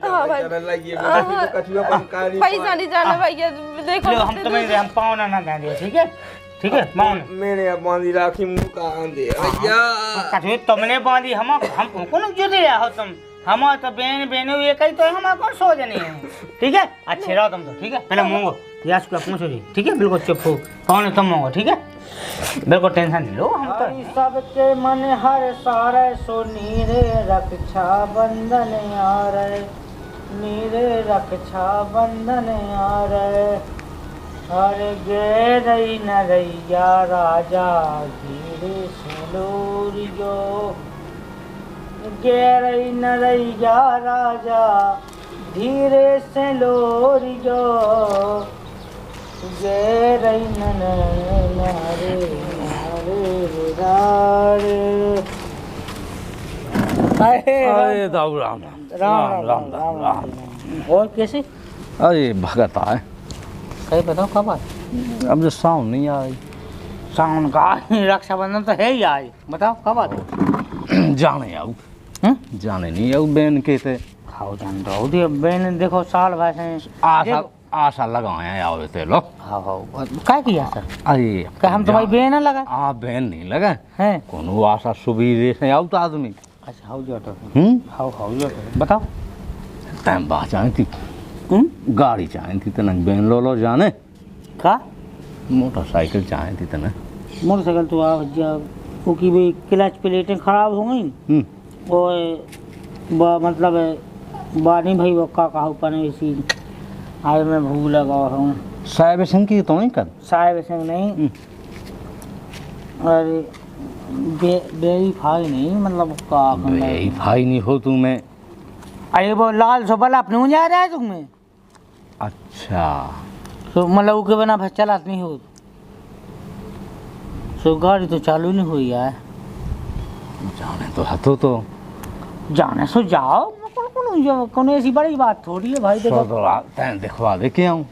हाँ भाई पैसा नहीं जाना भैया देखो हम तुम्हें हम पाँव ना देंगे ठीक है ठीक है मान मेरे बांधी राखी मुंह का आंधे भैया कठे तुमने बांधी हम कौन जो दे हो तुम हम तो बहन ये कही तो हम कौन सो जने हैं ठीक है अच्छे रहो तुम तो ठीक है पहले मांगो यास को पूछो जी ठीक है बिल्कुल चुप हो कौन तुम मांगो ठीक है बिल्कुल टेंशन नहीं लो हम तो सबके मन हर सारे सो नीरे रक्षा बंधन यार नीरे रक्षा बंधन यार अरे गे रही न रैया राजा धीरे से लोरियो गे रही न रैया राजा धीरे से लोरियो गे रही न रे अरे दाऊ राम राम राम राम राम और कैसे अरे भगत आए सही बताओ कब आए अब जो साउन नहीं आई सावन का रक्षाबंधन तो है ही आज बताओ कब आते जाने आऊ जाने नहीं आऊ बहन के थे खाओ जान दो दे बहन देखो साल भर से आशा आशा लगाए आओ थे लो हाँ हाँ क्या किया सर अरे क्या हम तुम्हारी बहन है लगा हाँ बहन नहीं लगा हैं कोनो आशा सुबह से आओ तो आदमी अच्छा हाउ जो तो हाउ जो तो बताओ टाइम बात चाहे थी गाड़ी चाहे थी तना बहन लो जाने का मोटरसाइकिल चाहे थी तना मोटरसाइकिल तो आप जब क्योंकि भी क्लच प्लेटें खराब हो गई और मतलब बानी भाई वो का कहा ऊपर इसी आज मैं भूल लगा हूँ साहेब सिंह की तो नहीं कर साहेब सिंह नहीं अरे वेरीफाई नहीं मतलब का वेरीफाई नहीं हो तू मैं अरे वो लाल सो बल अपने मुझे आ रहा है तुम्हें अच्छा तो मतलब उसके बिना बस चलात नहीं हो सो गाड़ी तो चालू नहीं हुई है जाने तो हतो तो जाने सो जाओ कौन ऐसी बड़ी बात थोड़ी है भाई देखो दिखवा दे के आऊँ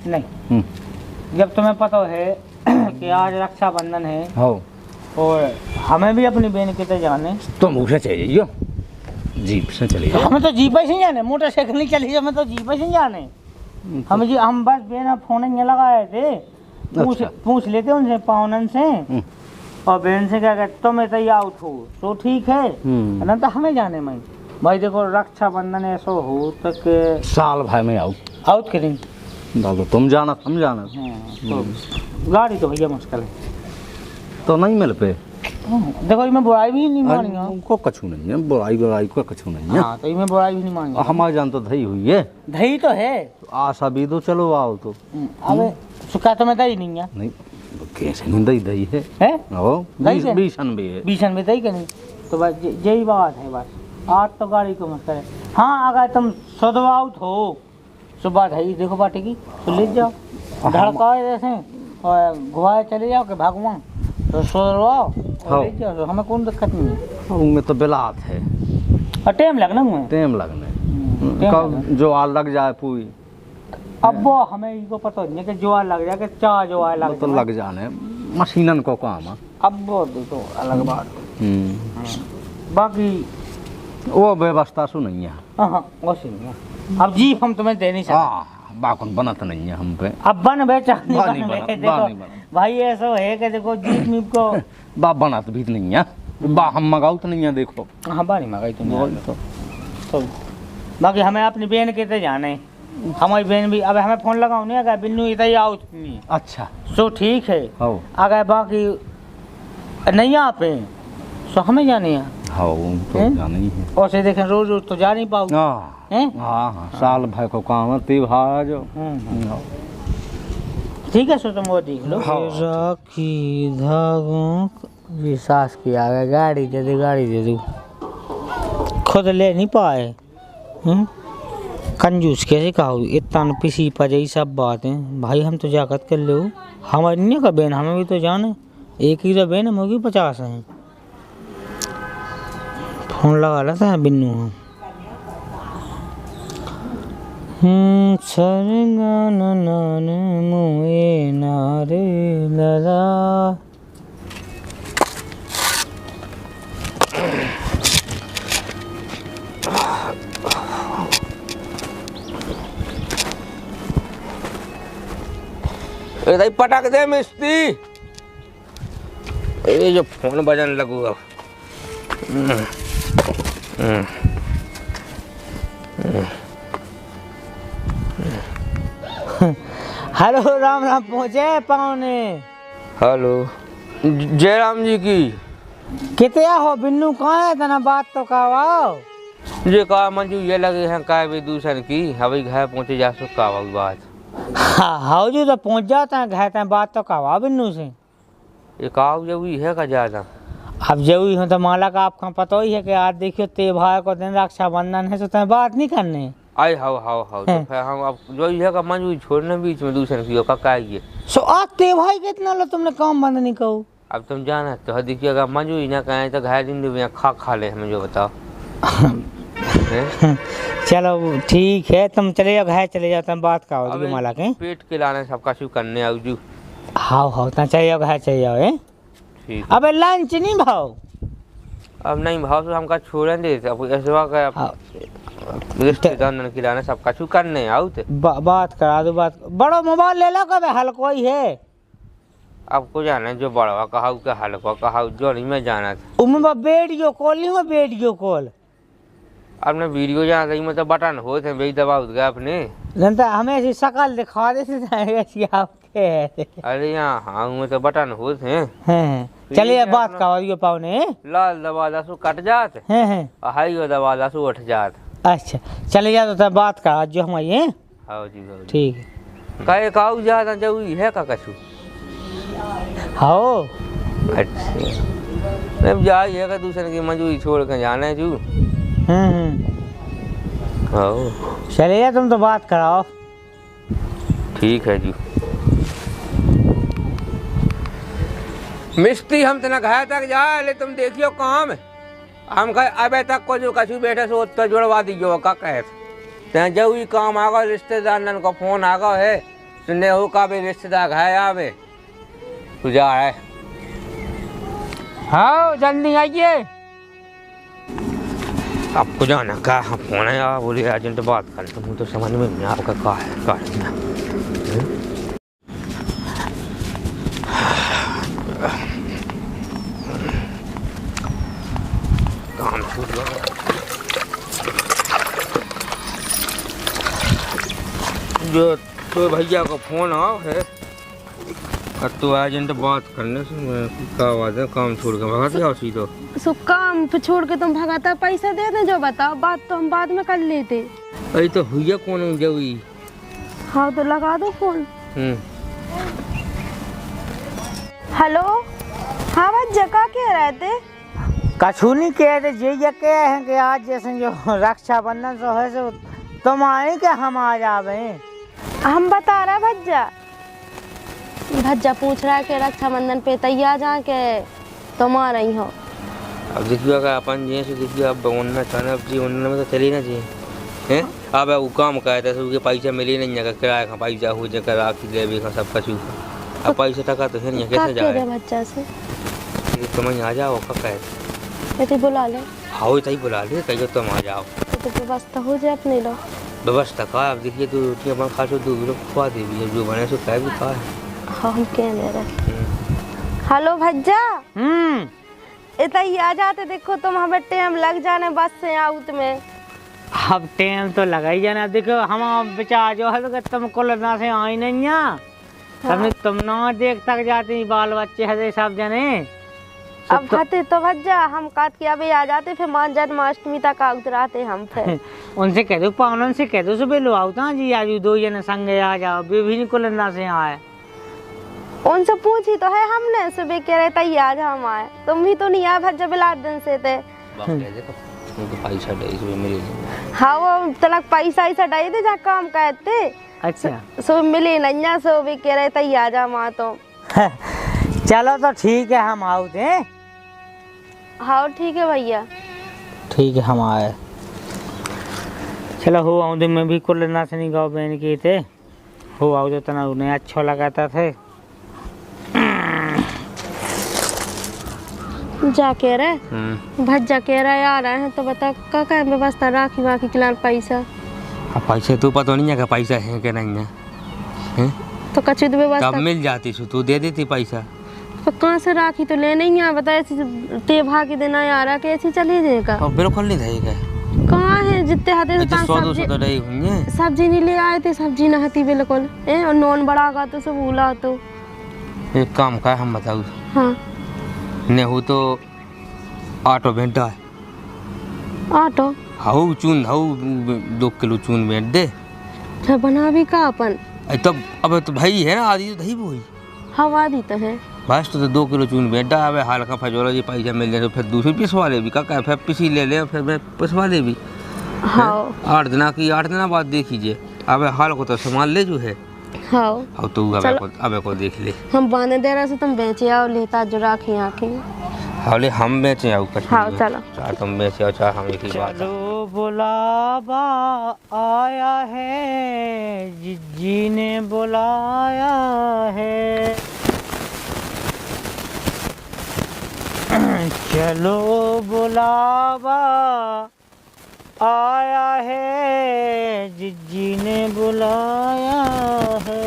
नहीं जब तुम्हें पता है कि आज रक्षाबंधन है हो और हमें भी अपनी बहन के तो जाने तुम उसे चाहिए जीप से चले जाओ हमें तो जीप से जाने मोटरसाइकिल नहीं चली हमें तो जीप से जाने हम बस बहन फोन ये लगाए थे पूछ लेते उनसे पावनन से और बहन से क्या कहते तुम्हें तो आउट हो तो ठीक है ना तो हमें जाने में भाई देखो रक्षाबंधन ऐसा हो तक साल भाई में आउट करेंगे दादो तुम जाना हम जाना तो गाड़ी तो भैया मुश्किल है तो नहीं मिल पे देखो मैं बुराई भी नहीं मानी उनको कछु नहीं है बुराई को कछु नहीं है हाँ तो मैं बुराई भी नहीं मानी हमारी जान तो दही हुई है दही तो है आशा भी दो चलो आओ तो अबे सुखा तो मैं दही नहीं है नहीं कैसे नहीं दही दही है ओ बीसन भी है बीसन में दही के नहीं तो बस यही बात है बस आज तो गाड़ी को मत करे हाँ अगर तुम सदवाउट हो सुबह दही देखो बाटी की तो ले जाओ धड़का जैसे और घुमाए चले जाओ कि भगवान तो सोरवाओ और ले जाओ हमें कोई दिक्कत नहीं है उनमें तो बिलात है और टाइम लगना हुआ टाइम लगने कब जो आल लग जाए पूरी अब वो हमें इनको पता नहीं है कि जो लग जाए कि चार जो लग तो लग जाने मशीनन को काम है अब वो तो अलग बात बाकी वो व्यवस्था सु नहीं है हाँ वो नहीं है अब जीप हम तुम्हें दे नहीं सकते बाकुन बनत नहीं है हम पे अब बन बेचा देखो भाई ऐसा है कि देखो जीप मीप को बा बनत भी नहीं है बा हम मंगाओ तो नहीं है देखो हाँ बा नहीं मंगाई तुम तो बाकी हमें अपनी बहन के तो जाने हमारी बहन भी अब हमें फोन लगाओ नहीं अगर बिन्नू इधर आओ नहीं अच्छा सो ठीक है अगर बाकी नहीं आ पे सो हमें जाने हाँ तो जाना ही है और से देखें रोज रोज तो जा नहीं पाओ हाँ साल भाई को काम है त्योहार जो ठीक है सो तुम वो देख लो राखी धागों विश्वास किया गया गाड़ी दे दो खुद ले नहीं पाए कंजूस कैसे कहा इतना पिसी पजई सब बात है भाई हम तो जाकत कर लो हमारी नहीं का बहन हमें भी तो जाने एक ही तो बहन होगी 50 हैं फोन लगा रहा था बिन्नू मुए नारे लड़ा ए पटक दे मिस्त्री। ये जो फोन बजन लगू अब। हेलो राम राम पहुँचे पावने। हेलो जयराम जी की कितने हो बिन्नू कहाँ है तना बात तो कहवाओ। ये कहा मंजू ये लगे हैं काय भी दूसर की हवाई घर पहुँचे जा सो का बात। हाँ हाँ जी तो पहुँच जाता है घर तक बात तो कहवा बिन्नू से। ये कहा जब है का ज्यादा अब जरूरी हो तो माला का आपका पता ही है कि आज देखियो त्योहार को दिन रक्षाबंधन है तो तुम्हें बात नहीं करने। आई हाउ तो फिर हम अब जो है का मंजू छोड़ने बीच में दूसरे की का ये सो आज त्योहार कितना लो तुमने काम बंद नहीं कहो। अब तुम जाना तो देखिएगा मंजू ही ना कहें तो घर दिन खा ले हमें जो बताओ। चलो ठीक है तुम चले जाओ घर चले जाओ तुम बात का हो माला के पेट के लाने सबका शुरू करने आओ जू। हाँ तुम चले जाओ घर चले जाओ है। ठीक अबे लंच नहीं भाव। अब नहीं भाव तो हमका छोड़े दे अब ऐसा का रिश्तेदार खिलाने सबका शुरू करने आओ तो बात करा दो बात। बड़ो मोबाइल ले लो कभी हल्को ही है। आपको जाना है जो बड़ा कहा के हल्का कहा जो नहीं मैं जाना था उनमें वीडियो कॉल नहीं हो वीडियो कॉल। आपने वीडियो जहाँ रही मतलब बटन हो थे वही दबा गया अपने जनता हमें ऐसी शकल दिखा देते आपके। अरे यहाँ हाँ में तो बटन हो थे। चलिए बात का और पावने लाल दबा दासु कट जात हाई दबा दासु उठ जात। अच्छा चले जा तो बात का जो हम आइए। हाँ जी ठीक है कहे काऊ ज्यादा जरूरी है का कछु। हाँ अच्छा अब जाइए का दूसरे की मजूरी छोड़ कर जाना है जू। हाँ चले जा तुम तो बात कराओ। ठीक है जी मिस्त्री हम तना घर तक जाए ले तुम देखियो काम हम कहे अबे तक को जो कछु बैठे सो तो जुड़वा दीजिए का कहे जब ही काम आगा रिश्तेदार को फोन आगा है सुनने हो का भी रिश्तेदार घर आवे तू जा है। हाँ जल्दी आइए। आपको जाना का फोन है यार बोले एजेंट बात कर तो मुझे तो समझ में नहीं आपका का है काम छूट गया जो तो भैया का फोन आओ है और तो एजेंट बात करने से क्या बात है काम छोड़ के भगा दिया उसी तो सो काम पे छोड़ के तुम भगाता पैसा दे दे जो बताओ बात तो हम बाद में कर लेते। अरे तो हुआ कौन जवी। हाँ तो लगा दो फोन। हेलो हाँ भाई जगह कह रहे थे कछु नहीं कह रहे ये कह हैं कि आज जैसे जो रक्षाबंधन सो है सो तुम आए कि हम आ जावे। हम बता रहे भज्जा भज्जा पूछ रहा है कि रक्षाबंधन पे तैयार जा के तुम आ रही हो। अब देखिए अगर अपन जैसे देखिए अब उनना चाहना अब जी उनना में तो चली ना जी हैं अब वो काम कहते सबके पैसा मिले नहीं जगह किराया का पैसा हो जगह राखी देवी का सब कुछ अब पैसा टका तो है नहीं कैसे जाए बच्चा से तुम आ जाओ का कहते तो बुला ले। हाँ तही बुला ले कहिए तुम आ जाओ तो व्यवस्था हो जाए अपने लोग व्यवस्था का अब देखिए तो रोटी अपन खा सो दो लोग खुआ देवी जो बने सो कह भी खा है। हाँ हम कह रहे हेलो भज्जा इतना आ जाते देखो तुम हमें टाइम लग जाने बस से आउट में। अब टाइम तो लगा ही जाना देखो हम बेचार जो है तो तुम को ना से आई नहीं है तुम ना देख तक जाते बाल बच्चे है सब जने अब खाते तो भज्जा हम काट के अभी आ जाते फिर मान जन्माष्टमी तक उतराते हम फिर उनसे कह दो पावन से कह दो सुबह लो आओ जी आज दो जने संगे आ जाओ विभिन्न को लेना से आए उनसे पूछी तो है हमने सुबह कह रहे तैयार हम आए तुम भी तो नहीं आए भज्जा बिला दिन से थे। पैसा हाँ वो तलक पैसा ऐसा डाई दे जा काम कहते। अच्छा सो मिले नहीं सो भी कह रहे तैयार जा माँ तो चलो तो ठीक है हम आओ थे। हाँ ठीक है भैया ठीक है हम आए। चलो हो आऊँ दिन में भी कुल लेना से नहीं गाँव बहन की थे हो आओ जो तना उन्हें अच्छा लगाता थे जा कह रहे भज्जा कह रहे आ रहे हैं तो बता का व्यवस्था राखी वाखी खिलान पैसा। पैसे तो पता नहीं है पैसा है कि नहीं है तो कछु तो तब व्यवस्था मिल जाती सो तू दे देती पैसा। तो कहाँ से राखी तो ले नहीं है, बता ऐसी तेभा के दिन आ रहा कैसे चले जाएगा। और बिल्कुल नहीं रहेगा। कहाँ है जितने हाथे से अच्छा 100-200 तो नहीं होंगे। सब्जी नहीं ले आए थे, सब्जी न हती बिल्कुल और नॉन बड़ा का तो सब भूला तो। एक काम का हम बताऊ, हाँ ने हो तो ऑटो भेंटा है, ऑटो हाउ चून हाउ 2 किलो चून भेंट दे। अच्छा बना भी का अपन तब अब तो भाई है ना, आदि तो दही वो हवा दी तो है बस। तो 2 किलो चून भेंटा अब हाल का फजोला जी पैसा मिल जाए तो फिर दूसरी पिसवा ले भी का फिर पिसी ले ले फिर मैं पिसवा ले भी। हाँ 8 दिन बाद देखिए अब हाल को तो संभाल ले जो है। हाँ अब तू अब को देख ले। हम बांधे दे रहे से तुम बेचे आओ लेता जो राखी आँखें। हाले हम बेचे आओ कछ हाँ चलो चार तुम बेचे आओ चार हम एक ही बात। चलो बुलावा आया है, जिज्जी ने बुलाया है। चलो बुलावा आया है, जिज्जी ने बुलाया है।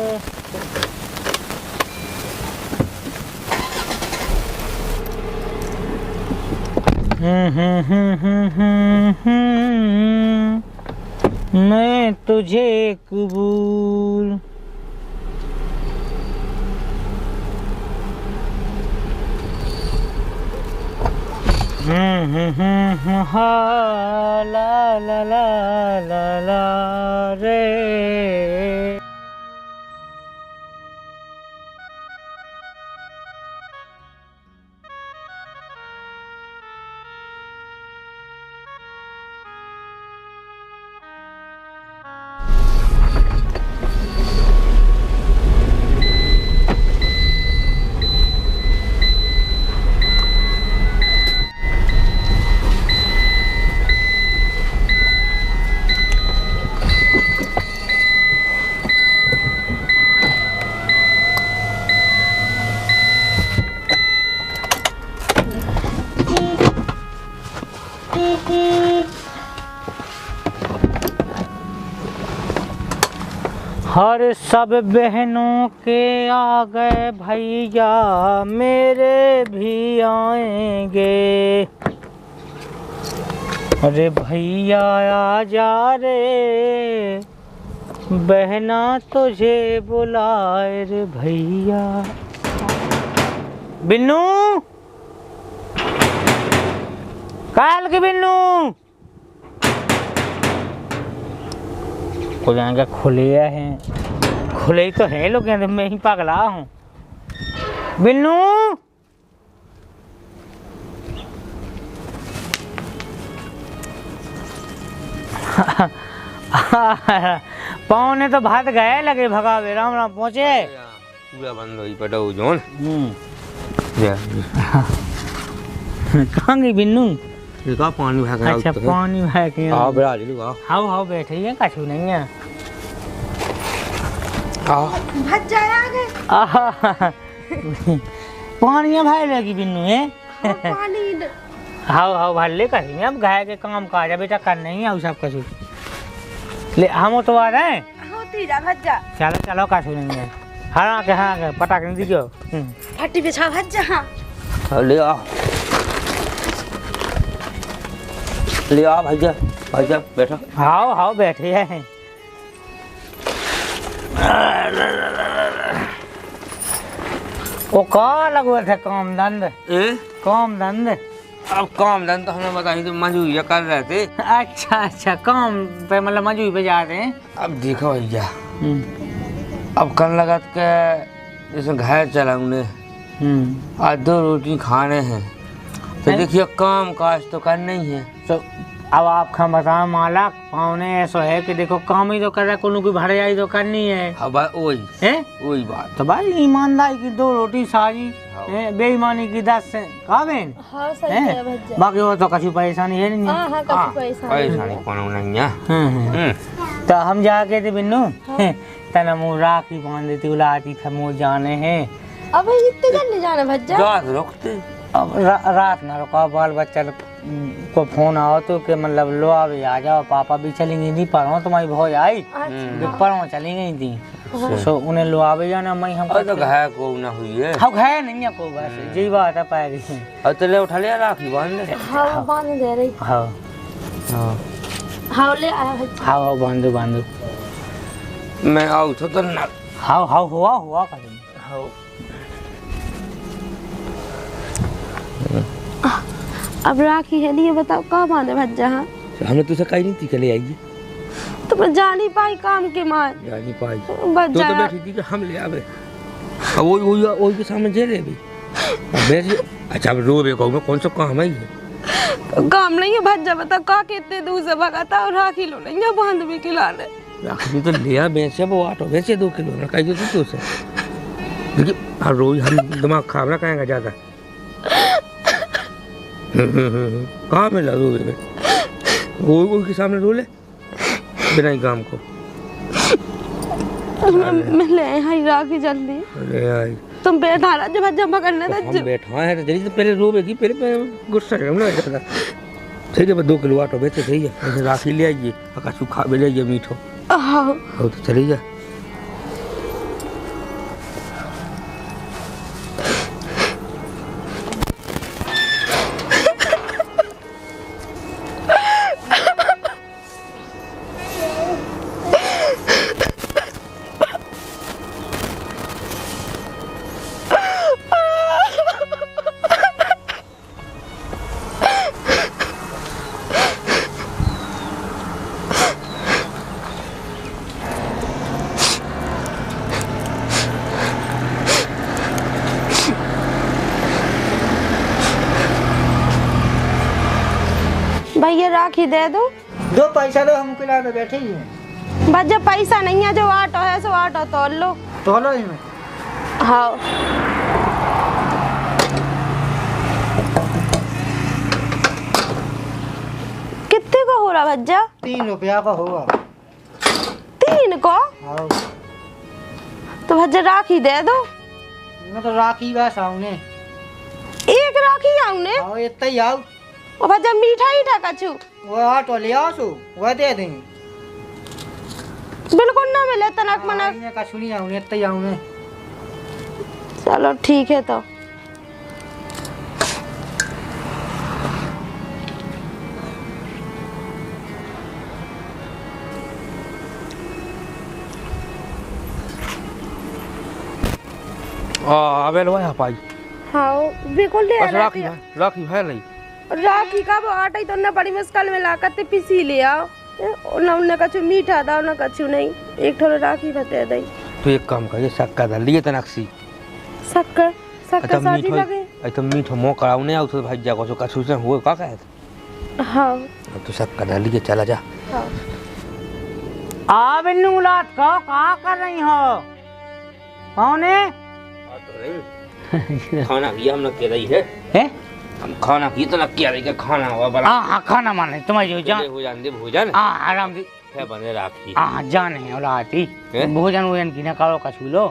मैं तुझे कबूल हा ला ला ला ला ला रे। हर सब बहनों के आ गए भैया, मेरे भी आएंगे। अरे भैया आ जा रे, बहना तुझे बुलाए रे भैया। बिन्नू काल के बिन्नू को जाएंगे। खुले हैं, खुले ही तो है लोग, मैं ही पगला हूँ। बिन्नू पौने तो भात गए लगे भगावे, राम राम पहुँचे। पूरा बंद हुई पटाऊ जोन। कहाँ गई बिन्नू? देखा पानी भाग रहा। अच्छा पानी भाग गया। आओ बड़ा ले लो आओ। हाउ हाउ बैठे हैं, कछु नहीं है। आओ भज जाया आगे पानी भाई लगी बिन्नू है। पानी हाउ हाउ भले कहीं अब गाय के काम काज बेटा कर नहीं है सब कछु। ले हम तो आ रहे हैं। होती जा भज जा। चलो चलो कछु नहीं है। हाँ के पटाख नहीं दीजिए। फटी बिछा भज जा। ले आओ ले आओ भैया भैया बैठो। हाउ हाउ बैठे हैं। वो का लगवा थे काम धंध? काम धंध अब काम धंधा तो हमें बताइए तो मजदूरी कर रहे थे। अच्छा अच्छा काम पे मतलब मजदूरी पे जाते हैं। अब देखो भैया अब कल लगा के जैसे घर चला उन्हें आज 2 रोटी खाने हैं तो देखिए काम काज तो करना ही है। तो अब आपका बताओ मालक पावने ऐसा है कि देखो काम ही तो कर रहा है, कोनो की भरजाई तो करनी है। अब वही है वही बात। तो भाई ईमानदारी की 2 रोटी साजी, बेईमानी की 10 से का बेन। हाँ सही है भज जा। बाकी वो तो कछु परेशानी है नहीं। हाँ कछु परेशानी कोनो नहीं है। तो हम जाके थे बिन्नू तना मुँह राखी बांध देती उलाती था मुँह जाने हैं। अब इतने जल्दी जाना भज जा। जा रुकते अब रात ना रुका, बाल बच्चा को फोन आओ तो कि मतलब लो अभी आ जाओ, पापा भी चलेंगे नहीं पढ़ो, तुम्हारी भौज आई पढ़ो चली गई थी, सो उन्हें लो आवे जाना मैं हम तो घाय को ना हुई है, हाँ घाय नहीं है को बस जी बात है पाएगी। और चले उठा लिया राखी बांध दे। हाँ बांध दे रही। हाँ हाँ हाँ ले आया भज्जा। हाँ बांधो बांधो। मैं आऊ तो ना। हाँ हाँ हुआ करेंगे। हाँ अब राखी है नहीं, बताओ कहाँ बांधे भज्जा? हाँ हमने तुझसे कही नहीं थी चले आइए, तो मैं जा नहीं पाई काम के मार। जा नहीं पाई भज्जा तो बैठी थी कि हम ले आवे, अब वो के सामने जे ले भी बैठ। अच्छा अब रो बे कहूँ कौन सा काम है ये? काम नहीं है भज्जा, बताओ का कितने दूर से भगाता और राखी लो नहीं है बांध भी खिलाने। राखी तो लिया बेचे वो ऑटो बेचे 2 किलो ना कही तो से देखिए। अब रोज हम दिमाग खराब ना कहेंगे ज्यादा। कहाँ में रो बे वो के सामने रो ले बिना ही काम को। मैं ले आई राखी जल्दी। अरे आई तुम बैठा रहा जब भज्जा पकड़ने था। हम बैठा है तो जल्दी से पहले रो बेगी, पहले गुस्सा करना ना ज्यादा। ठीक है 2 किलो ऑटो बेचे सही है, राखी ले आइए अका सूखा भी ले आइए मीठो। हाँ तो चली जा। भैया राखी दे दो। दो पैसा दो, हम किला में बैठे ही हैं। भज्जा पैसा नहीं है, जो ऑटो है सो ऑटो तोल लो। तोलो ही में। हाँ कितने को हो रहा भज्जा? 3 रुपया का होगा। 3 को? हाँ तो भज्जा राखी दे दो। मैं तो राखी बस आऊने। 1 राखी आऊने? हाँ इतना ही आओ। ओ भज्जा मीठा ही था कछु। वो ऑटो ले आओ सो वो दे देंगे। बिल्कुल ना मिले तनक मनक। का सुनी आऊने इतना ही आऊने। चलो ठीक है तो। अबे लो यहाँ पाई हाँ बिल्कुल ले बस राखी है नहीं। राखी का वो आटा ही तो ना बड़ी मुश्किल में लाकर पीसी ले आओ। ना उन्हें कछु मीठा दाओ ना कछु नहीं, एक थोड़ा राखी बता दई। तो एक काम करिए शक्कर डाल लिए तनक्सी। शक्कर शक्कर साथी लगे। तो मीठो मो कराऊ नहीं आउ तो भाई जा को कछु से हुए का कहे। हाँ तो शक्कर डाल लिए चला जा। हाँ आ बिन्नू लात का कर रही हो? कौन है? खाना भी हमने के रही है। हैं? हम खाना की तो न किया रही खाना हुआ बड़ा। हाँ खाना माने तुम्हारी जो जान भोजन दे भोजन। हाँ आराम से है बने राखी। हाँ जान है और आती भोजन वोजन की ना करो कछु लो।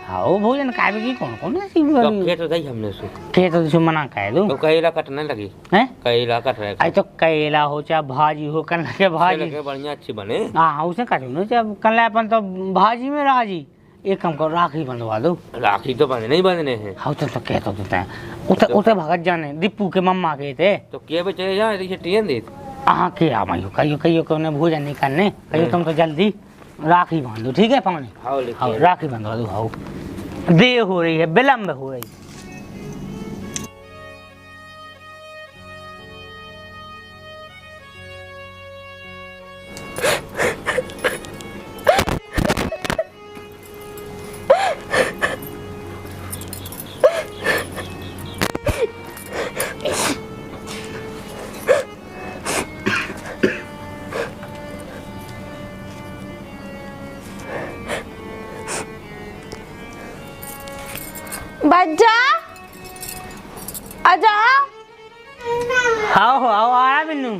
हाँ वो भोजन खाए की कौन ऐसी के तो दई हमने सु के तो मना कह दो। तो कईला कटने लगी हैं? कईला कट रहे। आई तो करेला हो चाहे भाजी हो, कल के भाजी बढ़िया अच्छी बने। हाँ उसे काटू ना चाहे कल अपन तो भाजी में राजी। एक काम करो राखी बंधवा दो। राखी तो बंधने ही बंधने हैं। हाँ तो कहता होता है उते भगत जाने दीपू के मम्मा के थे तो के बचे जा रही ट्रेन दे। हाँ के आमायो कहियो को ने भोजन निकालने कहियो तुम तो जल्दी राखी बांधो ठीक है पानी। हाँ राखी बंधवा दो। हाँ देर हो रही है, विलम्ब हो रही है। भज्जा आजा। आओ आओ आ रहा बिन्नू।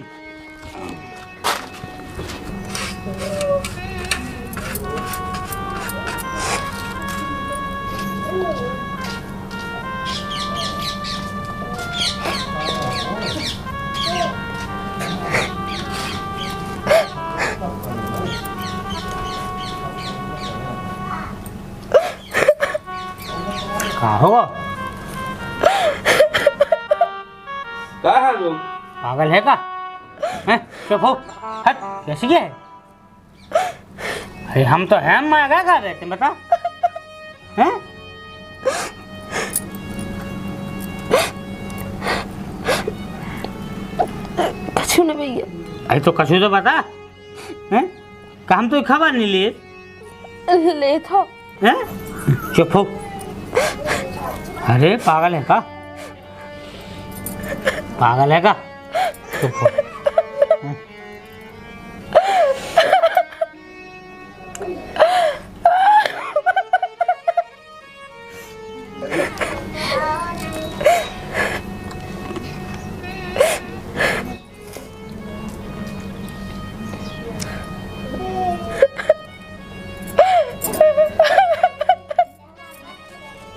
कहाँ होगा? क्या है तुम? पागल है का? हैं? चुप हो। हट, कैसी है? अरे हम तो हैं, मैं क्या कर रहे थे बता? हैं? कछु नहीं भैया। अरे तो कछु तो बता। हैं? का हम तो खबर नहीं लिए? ले था। हैं? चुप हो। अरे पागल है का? पागल है का? चुप हो।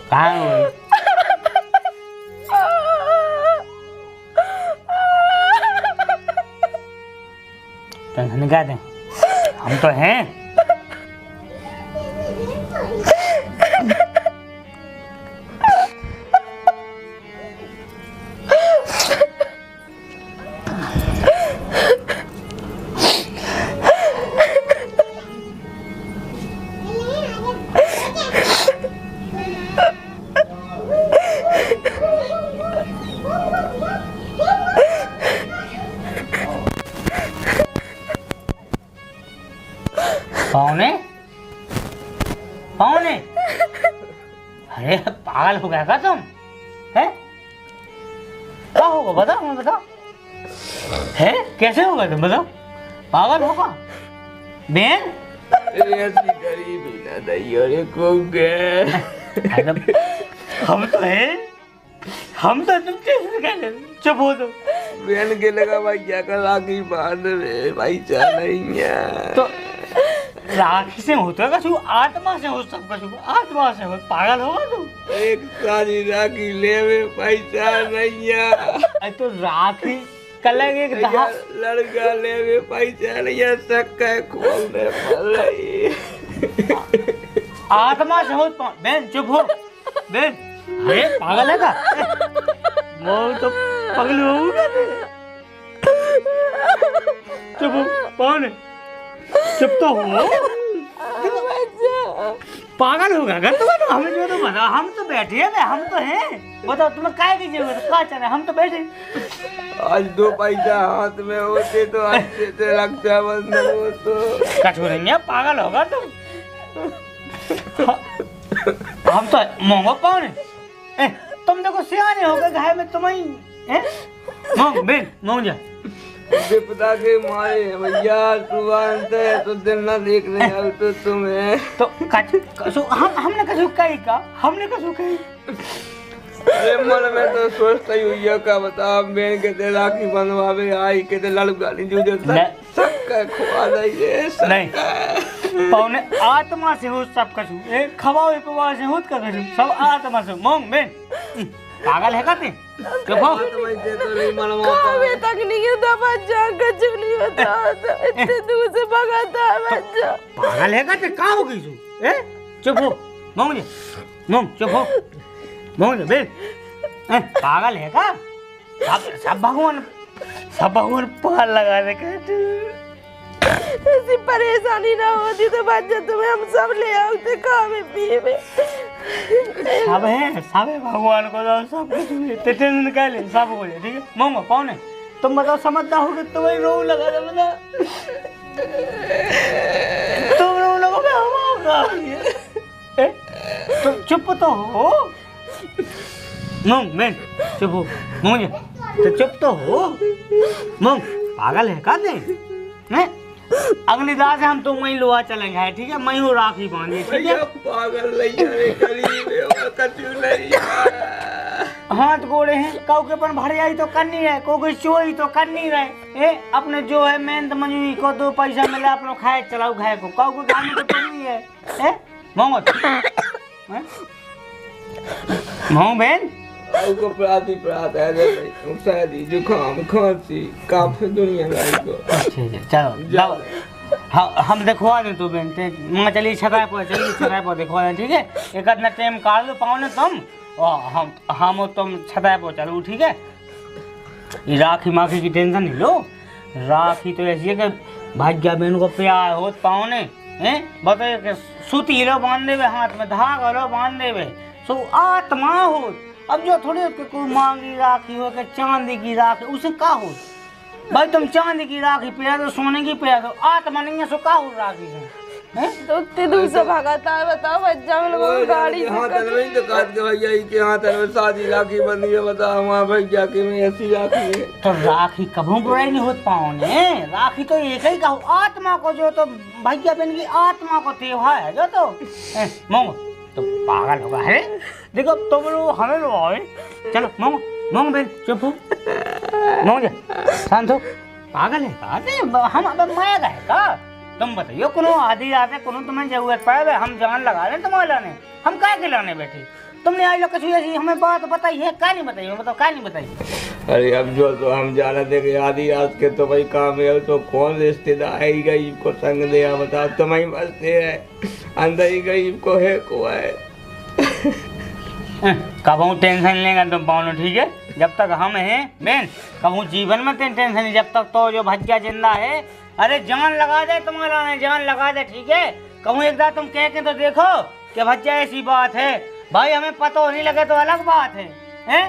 कहाँ हो? टेंशन क्या दें, हम तो हैं। पौने पौने अरे पागल हो गया का तुम? है क्या होगा बताओ, मैं बताओ। है कैसे होगा तुम बताओ? पागल होगा बेन? ऐसी गरीबी ना दैयो को गए। हम तो हैं, हम तो तुम कैसे कह रहे? चुप हो तुम। बहन के लगा भाई क्या कर राखी बांध रहे भाई, चाह नहीं है तो राखी से होता है कछु, आत्मा से हो सब कछु, आत्मा से हो। पागल होगा तुम? एक सारी राखी लेवे पैसा नहीं है। अरे तो राखी कल एक लड़का लेवे पैसा नहीं है, सक्का खोलने पर रही। आत्मा से हो। बहन चुप हो बहन। अरे पागल है का? वो तो पागल होगा। चुप हो कौन? चुप तो हो। पागल होगा क्या तुम? हमें जो तो बता, हम तो बैठे हैं, हम तो हैं। बताओ तुम्हें काय की जरूरत है? क्या चाह रहे? हम तो बैठे। आज दो पैसा हाथ में होते तो अच्छे से रक्षाबंधन हो तो। कछु नहीं है, पागल होगा तुम। हम तो मोंगो कौन है? तुम देखो सियाने हो गए घर में तुम्हें। मोंग बेन मोंग जा। विपदा के मारे भैया सुबह है तो दिन ना देख रहे हो तो तुम्हें तो कछु हमने कछु कही का? हमने कछु कही? अरे मन में तो सोचता ही हुई है का बता, बहन के दे राखी बनवावे आई के दे लड़का नहीं जूझे सबका खुआ दे नहीं पौने आत्मा से हो सब कछु। ए खवावे पवा से होत का कछु सब आत्मा से। मोंग बेन पागल है का ते? देखो तो नहीं मालूम कावे तक नहीं था बच्चा, कछु नहीं होता था, इतने दूर से भगा था बच्चा। पागल है का ते? का हो गई तू? चुप हो मोंग जी, मोंग चुप हो मोंग बे। पागल है का? सब भगवान पाल लगा दे के। ऐसी परेशानी ना होती तो बच्चा तुम्हें हम सब ले आते खावे पिए। सब है भगवान को तो सब कुछ टेंशन निकाल ले सब हो जाए। ठीक है मोंगो कौन है तुम बताओ? समझता हो कि तुम्हें रो लगा दे बता। तुम रो लगोगे हम तुम चुप तो हो। मोंग मैन चुप हो। मोंग तो चुप तो हो। मोंग पागल है का ते? अगली दास हम तो वहीं लोहा चलेंगे। ठीक है मैं हूँ राखी बांधी। ठीक है पागल नहीं हाथ गोड़े हैं कौ के पर भरियाई तो करनी है, को कोई चोरी तो करनी रहे। अपने जो है मेहनत मजूरी को दो पैसा मिला अपने खाए चलाओ खाए को कौ को काम तो करनी है। मोंगो मोंग बहन को प्राती प्रात है सर्दी जुकाम खांसी काफी दुनिया में को। चलो हम दिखवा दें तू बेन ते माँ चलिए छकाए पर दिखवा दें, ठीक है। एक आध टाइम काट लो पाओ ने तुम और हम तुम छताए पर चलो, ठीक है। ये राखी माखी की टेंशन नहीं लो। राखी तो ऐसी है कि भाग्या बहन को प्यार हो पाओ ने हैं बताइए कि सूती लो बांध देवे हाथ में, धागा लो बांध देवे, सो आत्मा हो। अब जो थोड़ी कोई मांगी राखी हो के चांदी की राखी उसे का हो भाई, तुम चांदी की राखी पिया दो, सोने की पिया दो, आत्मा नहीं है सो का हो राखी से हैं? तो इतने दूर से भगाता है, बताओ बच्चा हम लोगों को गाड़ी से हाँ तन में तो काट के भैया के हाथ में शादी राखी बंदी है, बताओ वहाँ भैया के में ऐसी राखी है। तो राखी कभी बुराई नहीं होत पाओ ने। राखी तो एक ही का आत्मा को, जो तो भैया बहन की आत्मा को त्योहार है जो तो मोंग तो पागल होगा है। देखो तुम लोग हमें लो आओ, चलो मोंग मोंग बहन चुप हो, मोंग जा शांत हो। पागल है का हम अब माया का है का? तुम बताइयो कोनो आधी रात है कोनो तुम्हें जरूरत पड़े, हम जान लगा रहे तुम्हारे लाने, हम क्या के लाने बैठे? तुमने आज लोग कुछ ऐसी हमें बात बताई है क्या नहीं बताई? बताओ क्या नहीं बताई? अरे अब जो तो हम जाना थे कि आधी रात के तो भाई काम है, तो कौन रिश्तेदार है गरीब को संग दिया, बताओ तुम्हारी बसते है अंदर ही गरीब को है को है। कबू टेंशन लेगा तुम पाओ, ठीक है। जब तक हम हैं बेन कबू जीवन में टेंशन नहीं, जब तक तो जो भज्जा जिंदा है। अरे जान लगा दे तुम्हारा ने, जान लगा दे, ठीक है। कहूँ एक बार तुम कह के तो देखो कि भज्जा ऐसी बात है भाई, हमें पता नहीं लगे तो अलग बात है, हैं?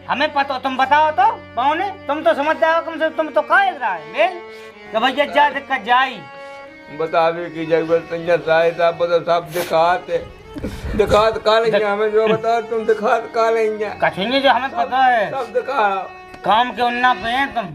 हमें पता तुम बताओ तो पाओ ने, तुम तो समझदार हो कम से तुम तो कह रहा है बेन कि भैया जा दिक्कत जाई बतावे की जरूरत नहीं है, साहब तो सब दिखात का लेंगे हमें, जो बताओ तुम दिखात का लेंगे कछुएंगे जो हमें पता है सब दिखा काम के उन्ना पे हैं तुम,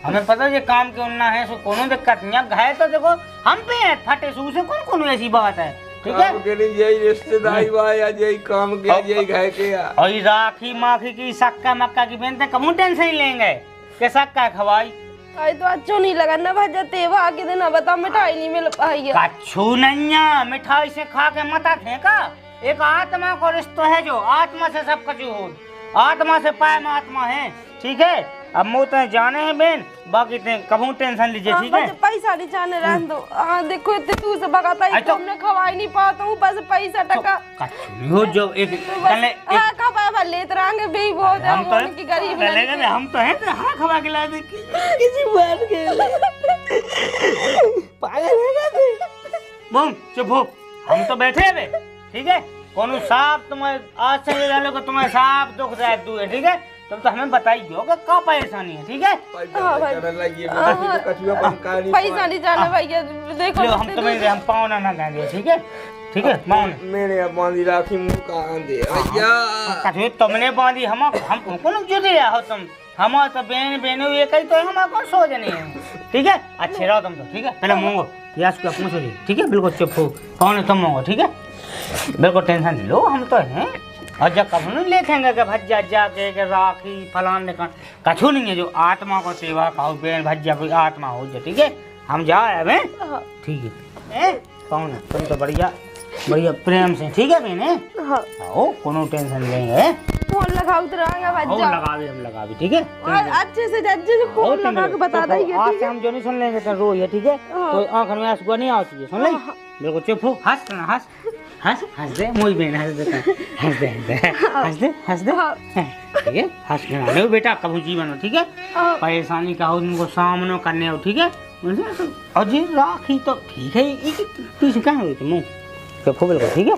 हमें पता है काम के उन्ना है, सो कोनो दिक्कत नहीं। अब घायल तो देखो हम पे हैं फटे सू से कौन ऐसी बात है, ठीक है। यही रिश्तेदारी या यही काम किया यही घाय किया। और ये राखी माखी की सक्का मक्का की बेनते कमू टेंशन लेंगे कि सक्का खवाई आई तो अच्छा नहीं लगा ना भज्जा तेवा के दिन बता मिठाई नहीं मिल पाई है। कछु नहीं, मिठाई से खा के मता फेंका। एक आत्मा को रिश्ता है, जो आत्मा से सब कछु हो, आत्मा से पाए आत्मा है, ठीक है। अब मुँह तो जाने हैं बेन, बाकी कबू टेंशन लीजिए, ठीक है। पैसा नहीं जाने रहने दो। हाँ देखो इतने तू से भगाता है, हमने खवाई नहीं पाता हूँ, बस पैसा टका हो जो एक कब लेत रहेंगे भी बहुत है, हम तो की गरीब हम तो हैं हाँ खवा के ला दे किसी बात के पागल है बम चुप हो, हम तो बैठे हैं, ठीक है। कोनो साफ तुम्हारे आज से ये डालो कि तुम्हारे साफ दुख जाए तू है, ठीक है। तुम तो हमें बताइए होगा क्या परेशानी है, ठीक है। पैसा नहीं जाना भैया, देखो हम तुम्हें हम पावना ना देंगे, ठीक है, ठीक है। पावना मेरे बांधी राखी मुंह कहाँ दे भैया, कछु तुमने बांधी हम कौन जुड़े हो तुम, हमारे तो बहन बहनों ये कही तो हमारा कौन सो जने है, ठीक है। अच्छे रहो तुम तो, ठीक है। पहले मांगो यास को पूछो जी, ठीक है, बिल्कुल चुप हो। पावने तुम मांगो, ठीक है, बिल्कुल टेंशन नहीं लो, हम तो हैं। और जब कभी नहीं लेखेंगे कि भज्जा जाके के राखी फलान निकाल कछु नहीं है, जो आत्मा को सेवा कहो बेन भज्जा कोई आत्मा हो जाए, ठीक है। हम जा रहे हैं, ठीक है। कौन है तुम तो बढ़िया बढ़िया प्रेम से, ठीक है बेने। आओ कोनो टेंशन लेंगे, फोन लगाओ तो रहेंगे भज्जा, हम लगा भी, ठीक है। अच्छे से फोन लगा के बता देंगे, आज से हम जो नहीं सुन लेंगे तो रोज है, ठीक है। तो आँख में आंसू नहीं आती है, सुन ले बिल्कुल चुप हो। हंस ना हंस हंस हंस दे मोई बहन, हंस दे हंस दे हंस दे हंस दे, ठीक है। हंस के ना लो बेटा कभी जीवन हो, ठीक है। परेशानी का हो उनको सामना करने हो, ठीक है। और जी राखी तो ठीक है, पीछे कहाँ हुई थी मुँह चुप हो बिल्कुल, ठीक है।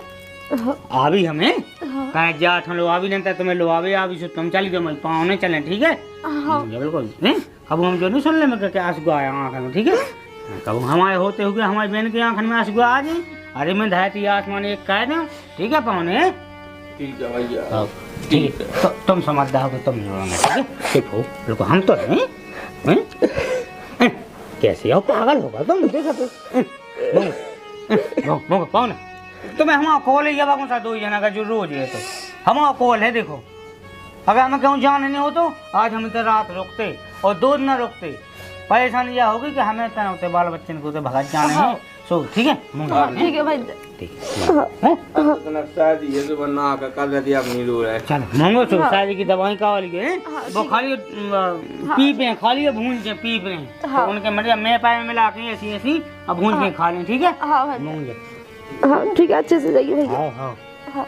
अभी हमें कहे जा लो अभी नहीं तुम्हें लो अभी से तुम चली जाओ पाँव नहीं चले, ठीक है, बिल्कुल। अब हम जो नहीं सुन ले मैं क्या आंसू आया आँख में, ठीक है। कब हमारे होते हुए हमारी बहन की आँख में आंसू आ जाए, अरे मैं धरती आसमान एक कह दूं, ठीक है पावने, ठीक है भैया, ठीक है। तो तुम समझदार हो, तुम रोना, ठीक है, चुप हो बिल्कुल। हम तो हैं कैसे हो, पागल होगा तुम, देखा तो पाओ ना तुम्हें हमारा कॉल है, ये बाबू सा 2 जना का जो रोज है, तो हमारा कॉल है। देखो अगर हमें कहूँ जाने नहीं हो तो आज हम इधर रात रुकते और 2 दिन रुकते। परेशानी यह होगी कि हमें तय होते बाल बच्चन को तो भगत जाने हैं, सो ठीक है मूंगा ठीक है भैया। ठीक है इतना शादी ये तो बना का कर दिया अपनी लूर है। चल मंगो सो शादी की दवाई का वाली है वो खाली पी पे खाली भून के पी पे तो उनके मतलब मैं पाए में मिला के ऐसी ऐसी अब भून के खा लें ठीक है हाँ भैया। मूंगे हाँ ठीक है, अच्छे से जाइए भैया। हाँ हाँ